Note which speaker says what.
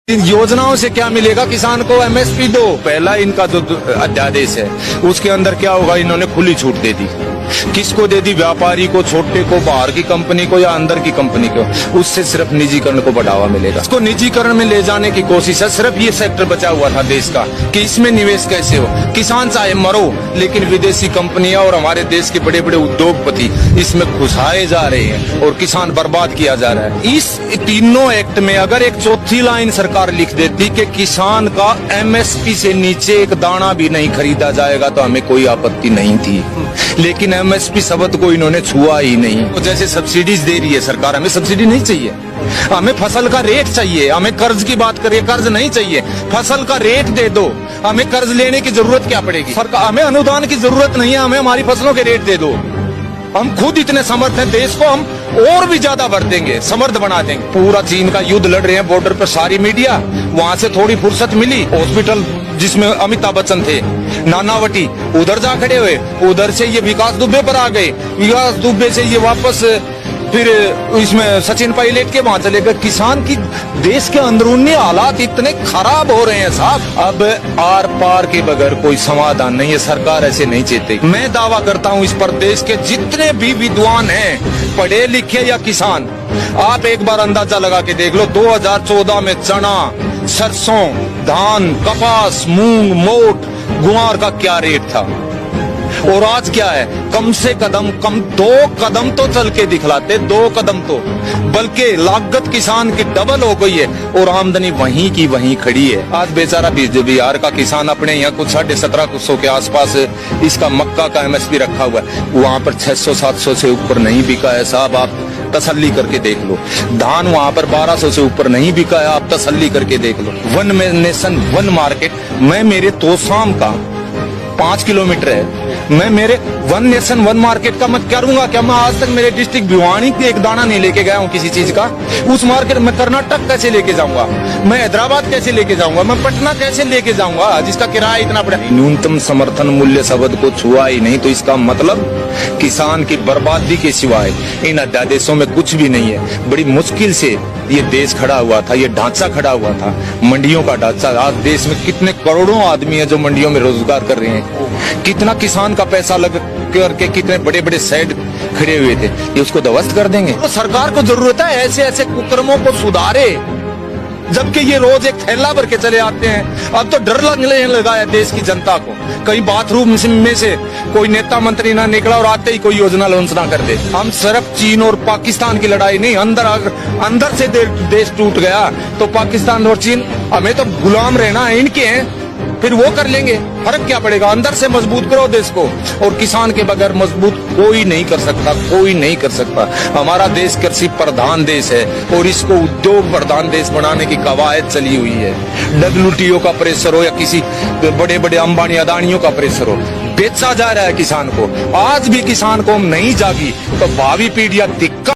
Speaker 1: इन योजनाओं से क्या मिलेगा किसान को? एमएसपी दो। पहला इनका जो अध्यादेश है उसके अंदर क्या होगा, इन्होंने खुली छूट दे दी। किसको दे दी? व्यापारी को, छोटे को, बाहर की कंपनी को या अंदर की कंपनी को। उससे सिर्फ निजीकरण को बढ़ावा मिलेगा। इसको निजीकरण में ले जाने की कोशिश है। सिर्फ ये सेक्टर बचा हुआ था देश का कि इसमें निवेश कैसे हो। किसान चाहे मरो, लेकिन विदेशी कंपनियां और हमारे देश के बड़े बड़े उद्योगपति इसमें घुसाए जा रहे हैं और किसान बर्बाद किया जा रहा है। इस तीनों एक्ट में अगर एक चौथी लाइन सरकार लिख देती कि किसान का एमएसपी से नीचे एक दाना भी नहीं खरीदा जाएगा तो हमें कोई आपत्ति नहीं थी। लेकिन एमएसपी शब्द को इन्होंने छुआ ही नहीं। तो जैसे सब्सिडीज दे रही है सरकार, हमें सब्सिडी नहीं चाहिए, हमें फसल का रेट चाहिए। हमें कर्ज की बात करिए, कर्ज नहीं चाहिए, फसल का रेट दे दो। हमें कर्ज लेने की जरूरत क्या पड़ेगी? सरकार, हमें अनुदान की जरूरत नहीं है, हमें हमारी फसलों के रेट दे दो। हम खुद इतने समर्थ हैं, देश को हम और भी ज्यादा बढ़ देंगे, समर्थ बना देंगे। पूरा चीन का युद्ध लड़ रहे हैं बॉर्डर पर सारी मीडिया, वहां से थोड़ी फुर्सत मिली। हॉस्पिटल जिसमें अमिताभ बच्चन थे, नानावटी, उधर जा खड़े हुए। उधर से ये विकास दुबे पर आ गए, विकास दुबे से ये वापस फिर इसमें सचिन पायलट के वहां चले गए। किसान की देश के अंदरूनी हालात इतने खराब हो रहे हैं साहब, अब आर पार के बगैर कोई समाधान नहीं है। सरकार ऐसे नहीं चाहती। मैं दावा करता हूं इस पर देश के जितने भी विद्वान हैं, पढ़े लिखे या किसान, आप एक बार अंदाजा लगा के देख लो। 2014 में चना, सरसों, धान, कपास, मूंग, मोट, गुआर का क्या रेट था और आज क्या है? कम से कम 2 कदम तो चल के दिखलाते, 2 कदम तो, बल्कि लागत किसान की डबल हो गई है और आमदनी वहीं की वहीं खड़ी है। आज बेचारा बिहार का किसान अपने यहाँ कुछ 1750 के आसपास इसका मक्का का एमएसपी रखा हुआ है, वहां पर 600-700 से ऊपर नहीं बिका है साहब, आप तसल्ली करके देख लो। धान वहां पर 1200 से ऊपर नहीं बिका है, आप तसल्ली करके देख लो। वन नेशन वन मार्केट, मैं मेरे तोशाम का 5 किलोमीटर है, मैं मेरे वन नेशन वन मार्केट का मैं करूंगा क्या? मैं आज तक मेरे डिस्ट्रिक्ट भिवानी के एक दाना नहीं लेके गया हूँ किसी चीज का। उस मार्केट में कर्नाटक कैसे लेके जाऊंगा? मैं हैदराबाद कैसे लेके जाऊंगा? मैं पटना कैसे लेके जाऊंगा जिसका किराया इतना पड़ा? न्यूनतम समर्थन मूल्य शब्द को छुआ ही नहीं, तो इसका मतलब किसान की बर्बादी के सिवाय इन अध्यादेशों में कुछ भी नहीं है। बड़ी मुश्किल से ये देश खड़ा हुआ था, ये ढांचा खड़ा हुआ था, मंडियों का ढांचा। आज देश में कितने करोड़ों आदमी है जो मंडियों में रोजगार कर रहे हैं, कितना किसान का पैसा लग करके कितने बड़े बड़े शेड खड़े हुए थे, ये उसको ध्वस्त कर देंगे। तो सरकार को जरूरत है ऐसे ऐसे कुकर्मों को सुधारे, जबकि ये रोज एक थैला भर के चले आते हैं। अब तो डर लगने लगा है देश की जनता को, कहीं बाथरूम में से कोई नेता मंत्री ना निकला और आते ही कोई योजना लॉन्च ना कर दे। हम सिर्फ चीन और पाकिस्तान की लड़ाई नहीं, अंदर से देश टूट गया तो पाकिस्तान और चीन हमें तो गुलाम रहना है, इनके हैं, फिर वो कर लेंगे। फर्क क्या पड़ेगा? अंदर से मजबूत करो देश को, और किसान के बगैर मजबूत कोई नहीं कर सकता, कोई नहीं कर सकता। हमारा देश कृषि प्रधान देश है और इसको उद्योग प्रधान देश बनाने की कवायद चली हुई है। WTO का प्रेशर हो या किसी बड़े बड़े अंबानी अदानियों का प्रेशर हो, बेचा जा रहा है किसान को। आज भी किसान को हम नहीं जागी तो भावी पीढ़ियां दिक्कत